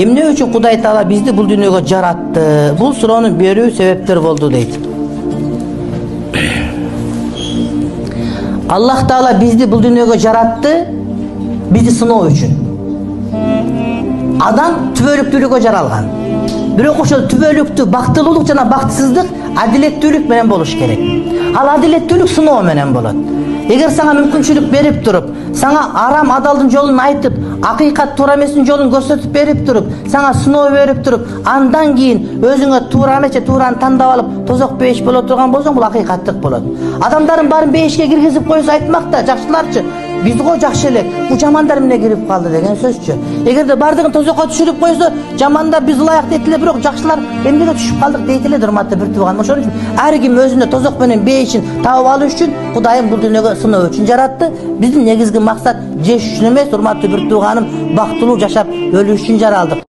Эмне үчүн Кудай Таала бизди бул дүйнөгө жаратты? Бул суроонун берүү себептер болду дейт. Аллах Таала бизди бул дүйнөгө жаратты, бизди сыноо үчүн. Адам түбөлүктүүлүккө жаралган. Бирок ошол түбөлүктүү бактылуулук жана бактысыздык адилеттүүлүк менен болуш керек. Ал адилеттүүлүк сыноо менен болот. Эгер сага мүмкүнчүлүк берип туруп, сага арам адалдын жолун айтып, акыйкат туура эместин жолун көрсөтүп берип туруп, сага сыноо берип туруп, андан кийин өзүңө туура эмес же туураны тандап алып, тозок бейиш боло турган болсоң, бул акыйкаттык болот. Адамдардын баарын бейишке киргизип койсо айтмакта, жакшыларчы, биз го жакшы элек, бул жамандар эмне кирип калды деген сөзчү. Эгерде бардыгын тозокко түшүрүп койсо, жамандар биз ылайык дейт эле, бирок жакшылар эмнеге түшүп калдык дейт эле, урматтуу бир тууган. Ошон үчүн ар ким өзүнө тозок менен бейишин табып алыш үчүн Кудайым бул дүйнөгө сыноо үчүн жаратты. Биздин негизги максат жеш үчүн эмес, урматтуу бир тууганым, бактылуу жашап өлүш үчүн жаралдык.